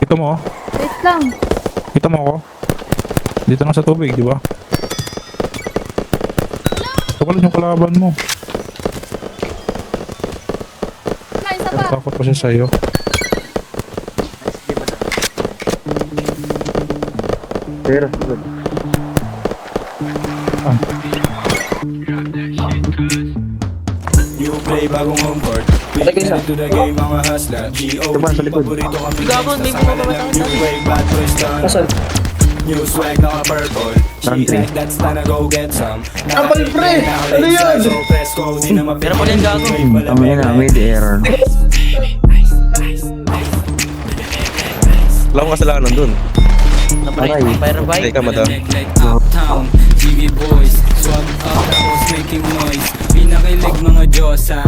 Kita mo, oh. Wait lang. Kita mo ako. Dito na sa tubig, di ba? Kapalan yung kalaban mo. May isa pa. Takot pa siya sa'yo. Pero, New play bagong homeboard. Patay ko isa. To the game mga hustler. Ito ba, sa G.O.D. likod? Paborito kami. Gabon, may Sasama bumaba na lang tayo. new wave, bad boys done. Asan? New swag naka purple. She Country. like that's time to go get some. Apple pre! Ano yan? So fresco, di na mapigil. Pero pala yung gago. Ang ina, mid-air. Wala akong kasalanan dun. Aray. Fire by. Teka, madam. Uptown, GV boys, swag up, tapos making noise. Pinakilig mga Diyosa,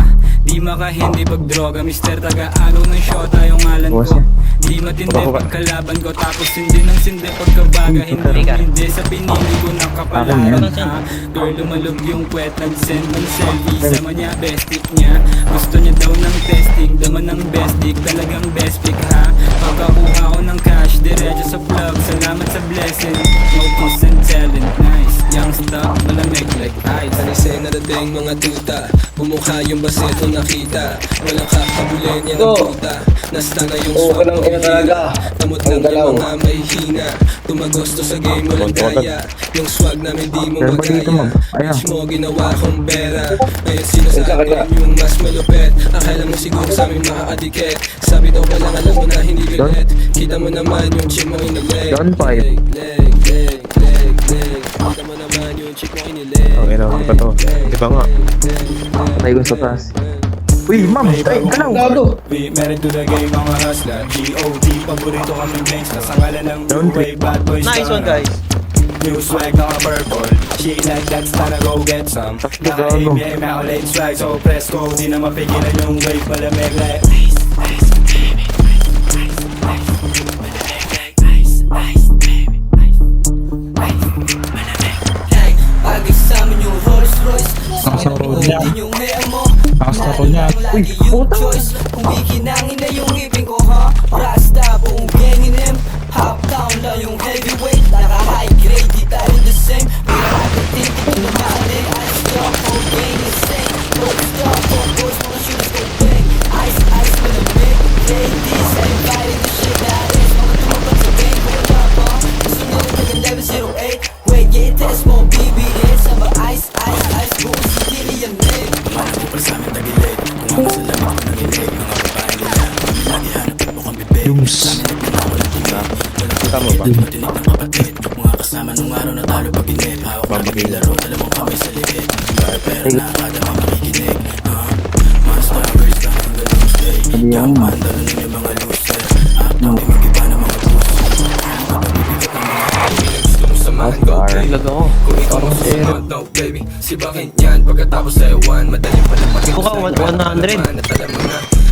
di makahindi pag droga. Mr. Taga-agaw ng shota yung ngalan ko. Di matindi pagkalaban ko, tapos hindi ng sindi pagkabaga. Hindi sa pinili ko ng kapalaran. Girl, lumalog yung kwet, nag-send ng selfie. Sama niya, bestik niya. Gusto niya daw ng testing, daman ng bestik. Talagang best pick ha. Pagkakuha ko ng cash, diretso sa plug. Salamat sa blessing, no kiss and telling. Nice, youngster, malamig like ice. Anisay na dating mga tuta, bumukha yung basit kung nakita. Walang kakabulin yan ang tuta. Nasta na yung Oo, kanang ina talaga. Tamot Ang lang galaw. yung mga may hina. Tumagosto sa game, walang kaya. Yung swag namin di mo Pero ba dito, ma'am? magaya. Ayan. Bitch mo, ginawa kong pera. Ngayon sinasabi yung mas malupet. Akala mo siguro sa amin makakadikit. Sabi daw walang alam mo na hindi galit. Kita mo naman yung chick mo inileg. Down five. Leg. Kita mo naman yung chick mo inileg. Okay na, di ba to? Di ba nga? Patay ko sa taas. Uy, ma'am! Ay, kalaw! Gago. We married to the game mga hustler. G.O.D. Paborito kami gangsta sa ngalan ng new wave, bad boys Nice one, done. guys. New swag naka purple. She like that's time to go get some. Naka-ABM ako late swag, so fresco. Di na mapigilan yung wave, malamig like ice, ice, baby, ice, ice, ice, malamig like ice, ice, baby, ice, ice, malamig like. Agay sa amin yung Rolls Royce. Nasa road niya. Din yung memo. Nasa road niya. Uy, yung choice. Kung bikinangin na yung ngipin ko ha. Rasta, buong gangin him. Hop down na yung heavyweight. Naka-high grade, di tayo the same. Pero nakatitig ito lumali. Ice drop, whole gang insane. Don't stop, all boys, mga shooters go bang. Ice, ice, malamig. Ladies, I invited the shit that is. Mga tumabag sa game, kung wala pa. Gusto nyo rin taga 1108. Wait, yeah, test mo, BBS. Sama ice, ice, ice, buong city yan eh. Yums. Kita mo ba? Hindi yan. Lag ako. No, baby, si bakit yan pagkatapos sa ewan. Madaling pala Buka, 100.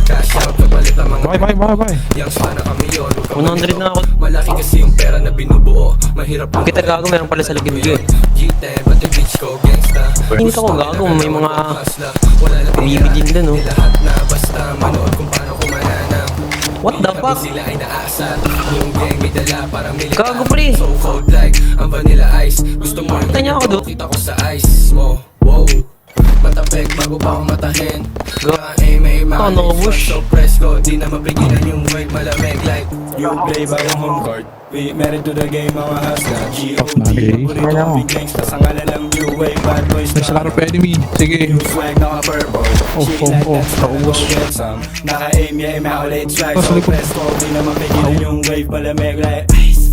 Cash out, kapalit ang mga Bye. yang sana kami yun. 100 na ako. Malaki kasi yung pera na binubuo. Mahirap lang Kita gago, meron pala sa likod ko eh. G10, pati bitch ko, gangsta. Hindi ko gago, may mga Wala na bibigin dun oh. lahat na basta manood kung paano kumananap. What the fuck? Sila ay naasat. Yung gang may dala parang militar. Gago, pre. So cold like ang vanilla ice. Gusto mo yung Kita niya ako doon. Kita ko sa ice mo. Wow. Matapek bago pa akong matahin. Aim Ano, bush? So fresco, di na mapigilan yung wave. Malamig like you play bagong home court. We married to the game mga hustler. G.O.D. Okay. Paborito kami gangsta sa ngalan ng new wave, bad boys May done. laro pa enemy. Sige. New swag naka purple. She like that's time to go get some. Naka-aim, yeah, aim ako late swag. Nasa So likod. fresco, di na mapigilan yung wave, malamig like ice,